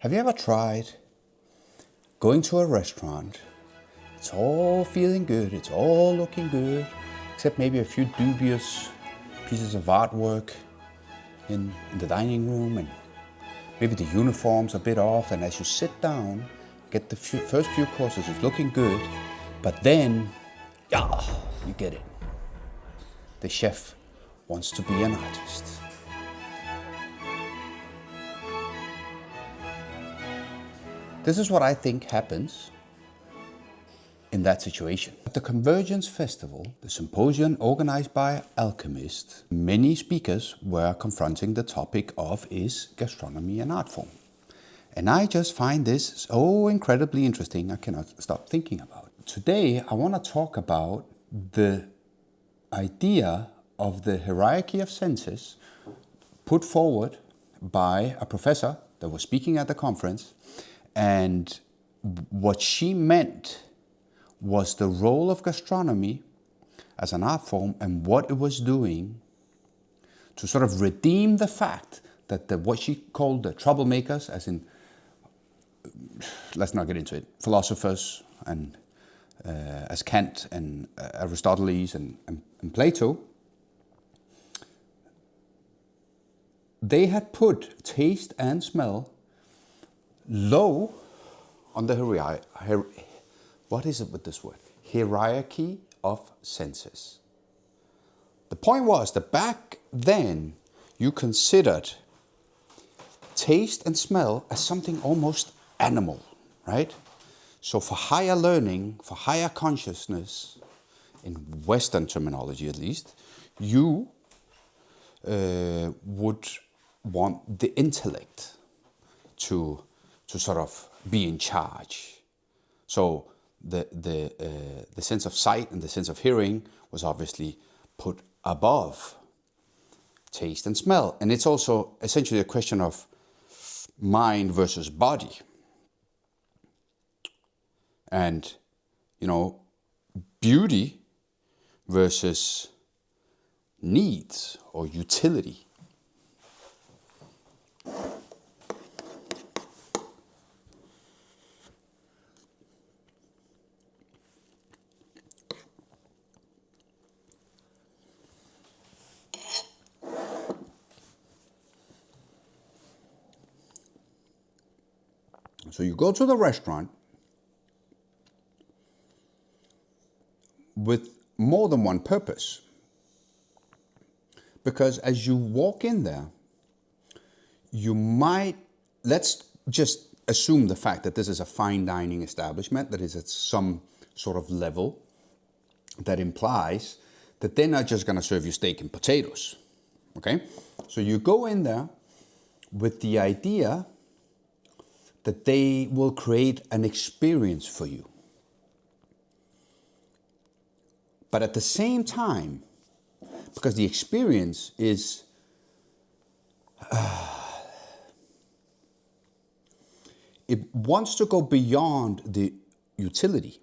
Have you ever tried going to a restaurant? It's all feeling good, it's all looking good, except maybe a few dubious pieces of artwork in the dining room, and maybe the uniforms a bit off, and as you sit down, get the first few courses, it's looking good, but then, yeah, you get it. The chef wants to be an artist. This is what I think happens in that situation. At the Convergence Festival, the symposium organized by Alchemist, many speakers were confronting the topic of is gastronomy an art form? And I just find this so incredibly interesting, I cannot stop thinking about it. Today, I want to talk about the idea of the hierarchy of senses put forward by a professor that was speaking at the conference. And what she meant was the role of gastronomy as an art form and what it was doing to sort of redeem the fact that what she called the troublemakers, as in, let's not get into it, philosophers and as Kant and Aristotle and Plato, they had put taste and smell low on the what is it with this word? Hierarchy of senses. The point was that back then you considered taste and smell as something almost animal, right? So for higher learning, for higher consciousness, in Western terminology at least, you would want the intellect to sort of be in charge. So the sense of sight and the sense of hearing was obviously put above taste and smell. And it's also essentially a question of mind versus body. And, you know, beauty versus needs or utility. So you go to the restaurant with more than one purpose. Because as you walk in there, you might, let's just assume the fact that this is a fine dining establishment that is at some sort of level that implies that they're not just going to serve you steak and potatoes. Okay? So you go in there with the idea that they will create an experience for you. But at the same time, because the experience is it wants to go beyond the utility.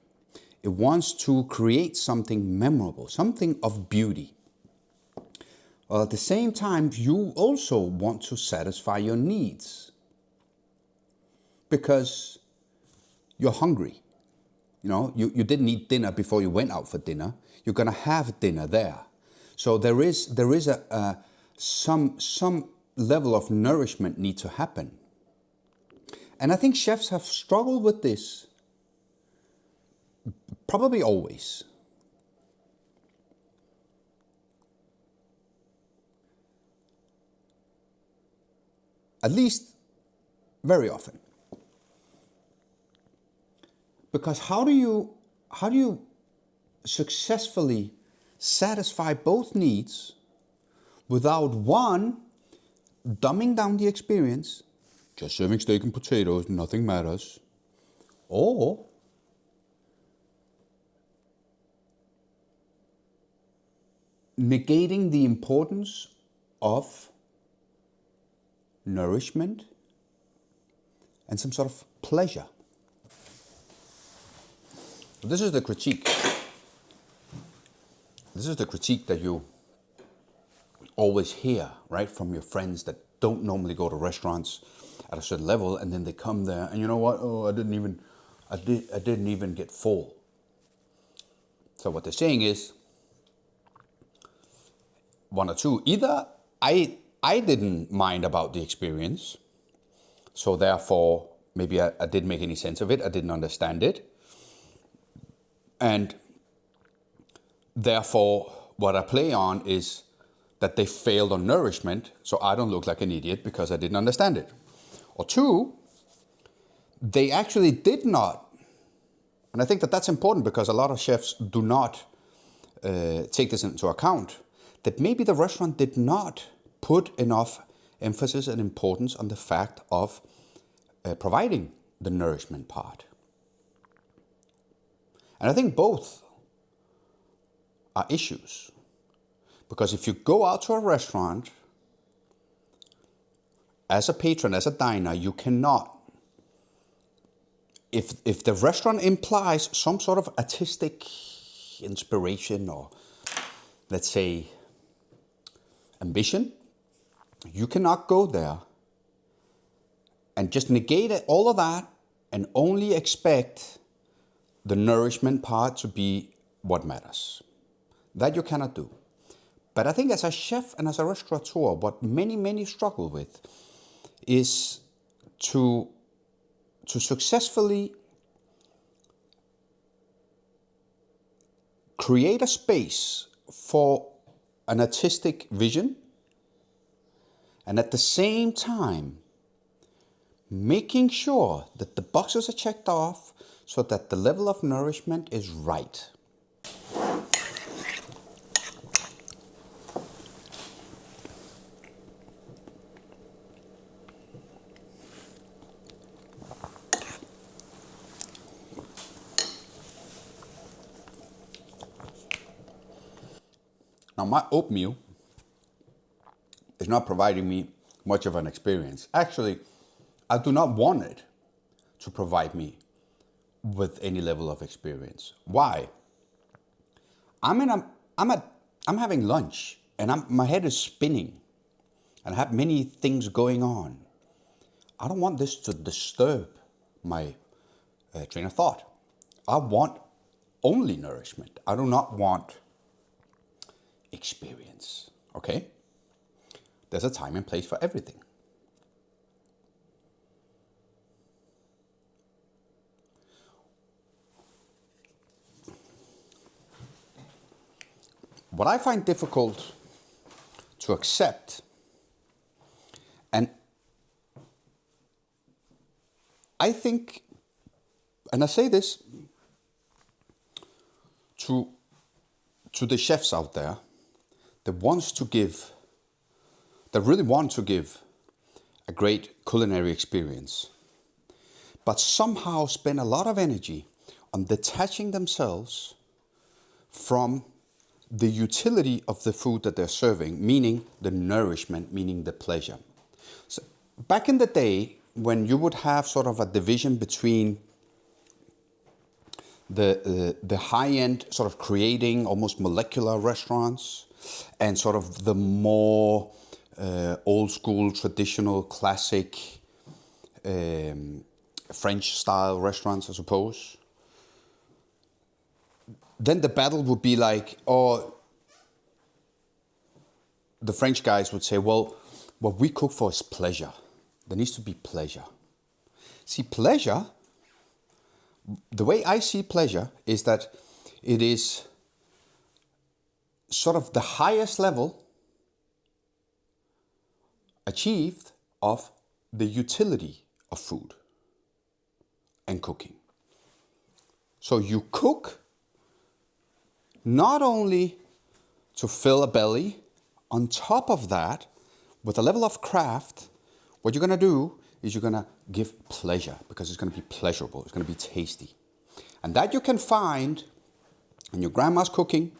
It wants to create something memorable, something of beauty. Well, at the same time, you also want to satisfy your needs. Because you're hungry. You know, you didn't eat dinner before you went out for dinner. You're going to have dinner there. So there is some level of nourishment need to happen. And I think chefs have struggled with this probably always. At least very often. Because how do you successfully satisfy both needs without one, dumbing down the experience, just serving steak and potatoes, nothing matters, or negating the importance of nourishment and some sort of pleasure. This is the critique. This is the critique that you always hear, right, from your friends that don't normally go to restaurants at a certain level, and then they come there, and you know what? Oh, I didn't even get full. So what they're saying is one or two. Either I didn't mind about the experience, so therefore maybe I didn't make any sense of it. I didn't understand it, and therefore what I play on is that they failed on nourishment, so I don't look like an idiot because I didn't understand it. Or two, they actually did not, and I think that that's important because a lot of chefs do not take this into account, that maybe the restaurant did not put enough emphasis and importance on the fact of providing the nourishment part. And I think both are issues. Because if you go out to a restaurant, as a patron, as a diner, you cannot, if the restaurant implies some sort of artistic inspiration or, let's say, ambition, you cannot go there and just negate all of that and only expect the nourishment part to be what matters. That you cannot do. But I think as a chef and as a restaurateur, what many struggle with is to successfully create a space for an artistic vision, and at the same time making sure that the boxes are checked off so that the level of nourishment is right. Now, my oatmeal is not providing me much of an experience. Actually, I do not want it to provide me with any level of experience. Why? I'm having lunch and my head is spinning and I have many things going on. I don't want this to disturb my train of thought. I want only nourishment. I do not want experience, okay? There's a time and place for everything. What I find difficult to accept, and I think, and I say this to the chefs out there that really want to give a great culinary experience, but somehow spend a lot of energy on detaching themselves from the utility of the food that they're serving, meaning the nourishment, meaning the pleasure. So back in the day, when you would have sort of a division between the high-end sort of creating almost molecular restaurants and sort of the more old school, traditional, classic French style restaurants, I suppose, then the battle would be like, or the French guys would say, well, what we cook for is pleasure. There needs to be pleasure. See, pleasure, the way I see pleasure is that it is sort of the highest level achieved of the utility of food and cooking. So you cook not only to fill a belly, on top of that, with a level of craft, what you're going to do is you're going to give pleasure, because it's going to be pleasurable, it's going to be tasty. And that you can find in your grandma's cooking,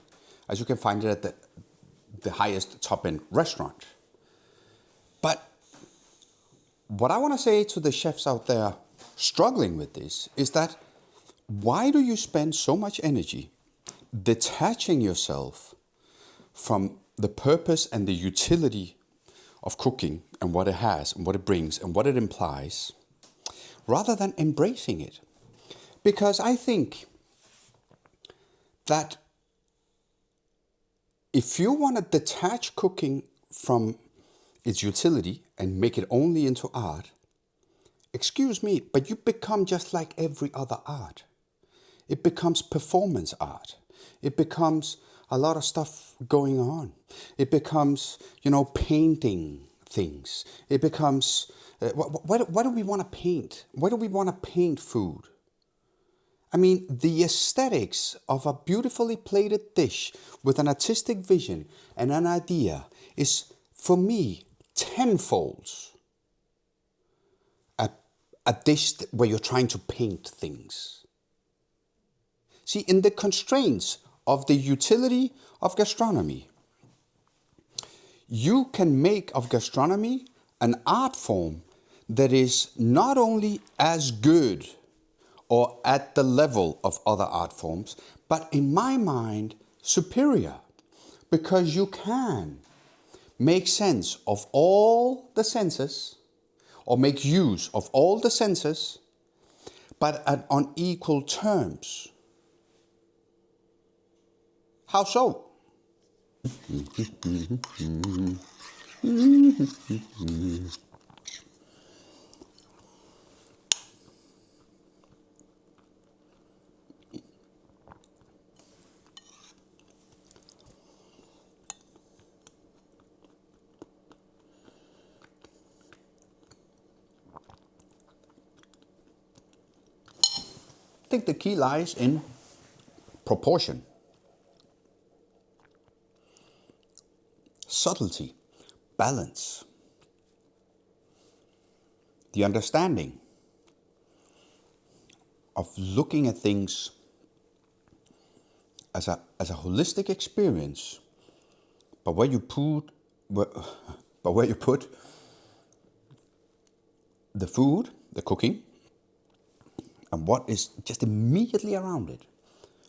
as you can find it at the highest top-end restaurant. But what I want to say to the chefs out there struggling with this is that why do you spend so much energy detaching yourself from the purpose and the utility of cooking and what it has and what it brings and what it implies, rather than embracing it. Because I think that if you want to detach cooking from its utility and make it only into art, excuse me, but you become just like every other art. It becomes performance art. It becomes a lot of stuff going on. It becomes, painting things. It becomes, why do we want to paint? Why do we want to paint food? I mean, the aesthetics of a beautifully plated dish with an artistic vision and an idea is, for me, tenfold a dish where you're trying to paint things. See, in the constraints of the utility of gastronomy, you can make of gastronomy an art form that is not only as good or at the level of other art forms, but in my mind, superior. Because you can make sense of all the senses, or make use of all the senses, but on equal terms. How so? I think the key lies in proportion, subtlety, balance, the understanding of looking at things as a holistic experience, but where you put the food, the cooking, and what is just immediately around it,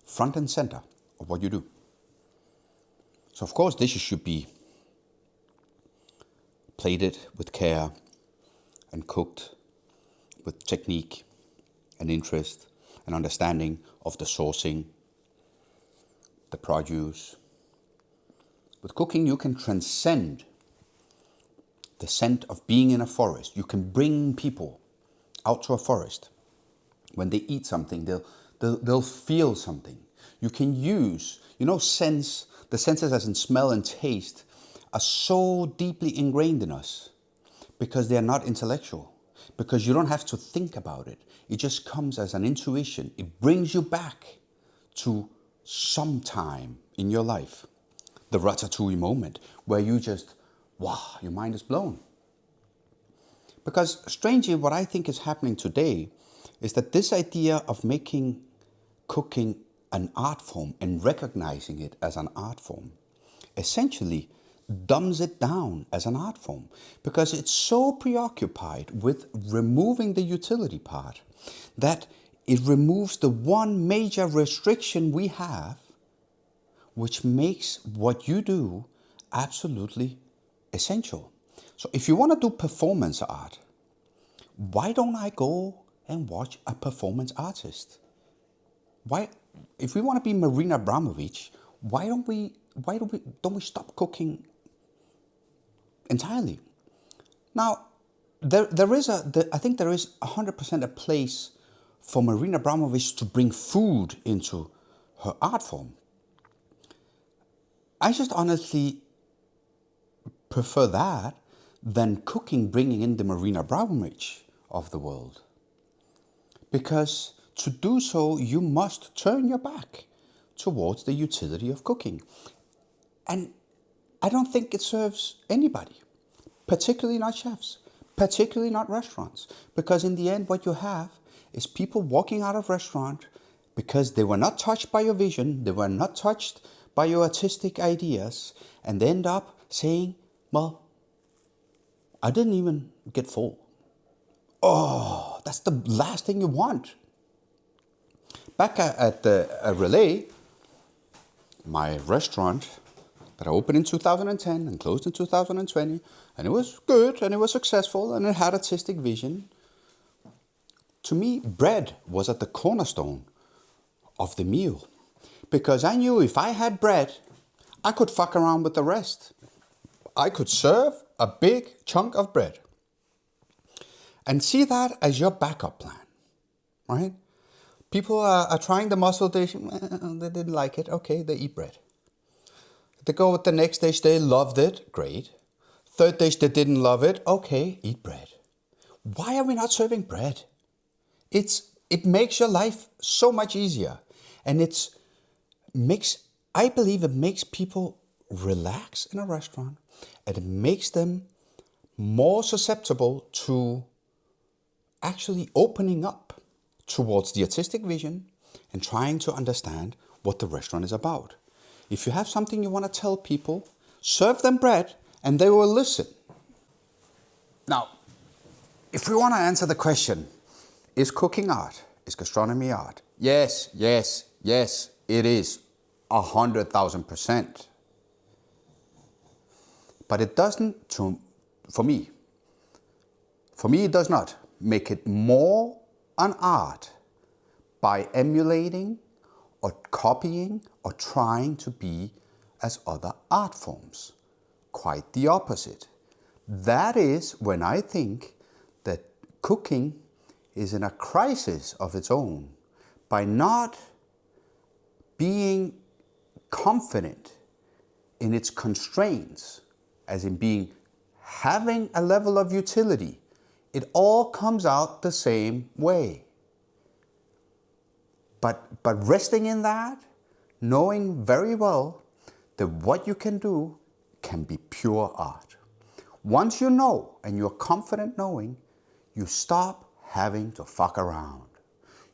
front and center of what you do. So of course dishes should be plated with care and cooked with technique and interest and understanding of the sourcing, the produce. With cooking you can transcend the scent of being in a forest. You can bring people out to a forest. When they eat something, they'll feel something. You can use, sense, the senses as in smell and taste are so deeply ingrained in us because they are not intellectual, because you don't have to think about it. It just comes as an intuition. It brings you back to some time in your life, the ratatouille moment where you just, wow, your mind is blown. Because strangely, what I think is happening today is that this idea of making cooking an art form and recognizing it as an art form essentially dumbs it down as an art form, because it's so preoccupied with removing the utility part that it removes the one major restriction we have, which makes what you do absolutely essential. So if you want to do performance art, why don't I go and watch a performance artist? Why, if we want to be Marina Abramovic, why don't we stop cooking entirely? Now, I think there is 100% a place for Marina Abramovic to bring food into her art form. I just honestly prefer that than cooking bringing in the Marina Abramovic of the world. Because to do so, you must turn your back towards the utility of cooking. And I don't think it serves anybody, particularly not chefs, particularly not restaurants. Because in the end, what you have is people walking out of restaurant because they were not touched by your vision, they were not touched by your artistic ideas, and they end up saying, well, I didn't even get full. Oh, that's the last thing you want. Back at Relæ, my restaurant that opened in 2010 and closed in 2020, and it was good and it was successful and it had artistic vision. To me, bread was at the cornerstone of the meal, because I knew if I had bread, I could fuck around with the rest. I could serve a big chunk of bread and see that as your backup plan, right? People are trying the mussel dish, they didn't like it, okay, they eat bread. They go with the next dish, they loved it, great. Third dish, they didn't love it, okay, eat bread. Why are we not serving bread? It makes your life so much easier, and I believe it makes people relax in a restaurant, and it makes them more susceptible to actually opening up towards the artistic vision and trying to understand what the restaurant is about. If you have something you want to tell people, serve them bread and they will listen. Now, if we want to answer the question, is cooking art? Is gastronomy art? Yes, yes, yes, it is 100,000%. But it doesn't, for me, it does not make it more an art by emulating or copying or trying to be as other art forms. Quite the opposite. That is when I think that cooking is in a crisis of its own by not being confident in its constraints, as in having a level of utility. It all comes out the same way. But resting in that, knowing very well that what you can do can be pure art. Once you know and you're confident knowing, you stop having to fuck around.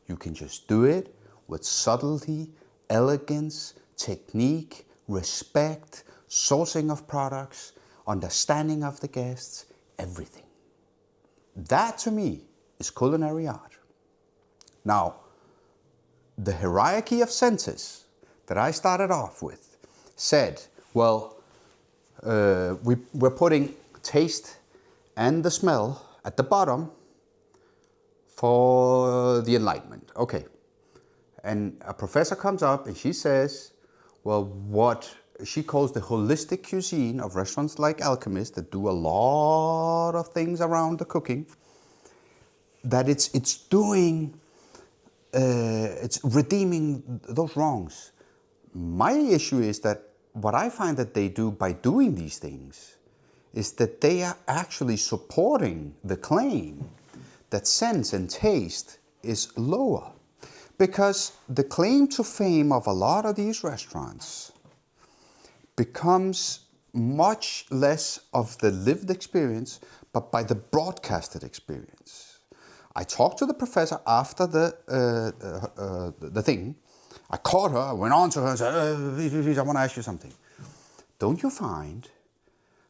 You can just do it with subtlety, elegance, technique, respect, sourcing of products, understanding of the guests, everything. That to me is culinary art. Now, the hierarchy of senses that I started off with said, well, we're putting taste and the smell at the bottom for the enlightenment. Okay. And a professor comes up and she says, well, what she calls the holistic cuisine of restaurants like Alchemist that do a lot of things around the cooking, that it's redeeming those wrongs. My issue is that what I find that they do by doing these things is that they are actually supporting the claim that sense and taste is lower. Because the claim to fame of a lot of these restaurants becomes much less of the lived experience, but by the broadcasted experience. I talked to the professor after the thing. I caught her, I went on to her and said, please, I want to ask you something. Don't you find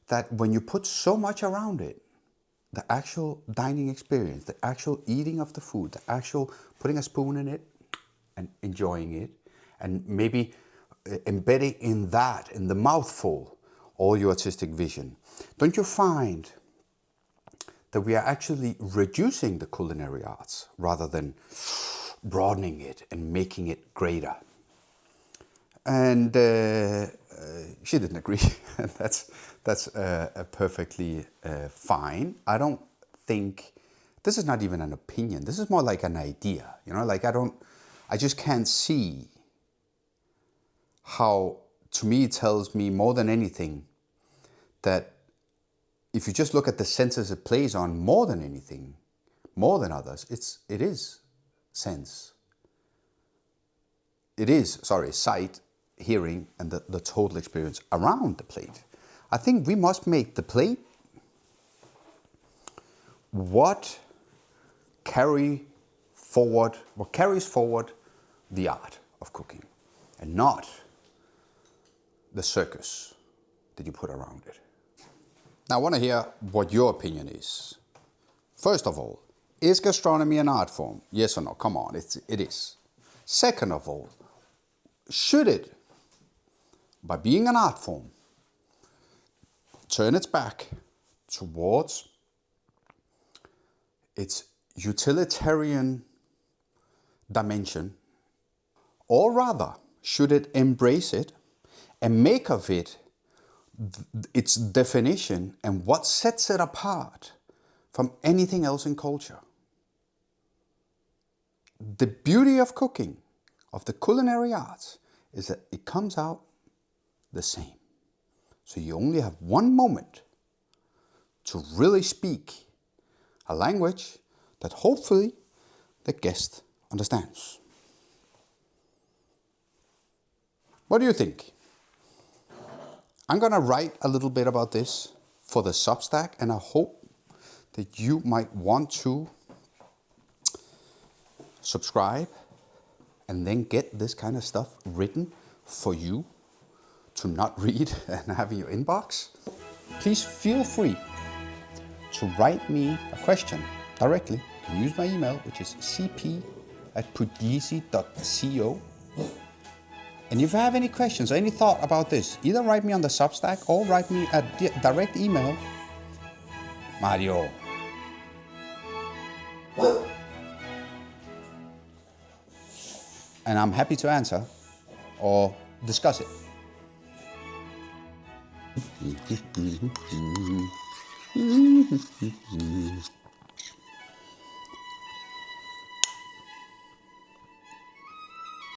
that when you put so much around it, the actual dining experience, the actual eating of the food, the actual putting a spoon in it and enjoying it, and maybe embedding in that, in the mouthful, all your artistic vision, don't you find that we are actually reducing the culinary arts rather than broadening it and making it greater? And she didn't agree. That's perfectly fine. I don't think, this is not even an opinion. This is more like an idea. You know, like I just can't see how, to me, it tells me more than anything that if you just look at the senses it plays on more than anything, more than others, it is sense. It is, sight, hearing, and the total experience around the plate. I think we must make the plate what carries forward the art of cooking, and not the circus that you put around it. Now I want to hear what your opinion is. First of all, is gastronomy an art form? Yes or no? Come on, it is. Second of all, should it, by being an art form, turn its back towards its utilitarian dimension, or rather, should it embrace it and make of it its definition and what sets it apart from anything else in culture? The beauty of cooking, of the culinary arts, is that it comes out the same. So you only have one moment to really speak a language that hopefully the guest understands. What do you think? I'm gonna write a little bit about this for the Substack, and I hope that you might want to subscribe and then get this kind of stuff written for you to not read and have in your inbox. Please feel free to write me a question directly. You can use my email, which is cp@puglisi.co. And if you have any questions or any thought about this, either write me on the Substack or write me a direct email. Mario. And I'm happy to answer or discuss it.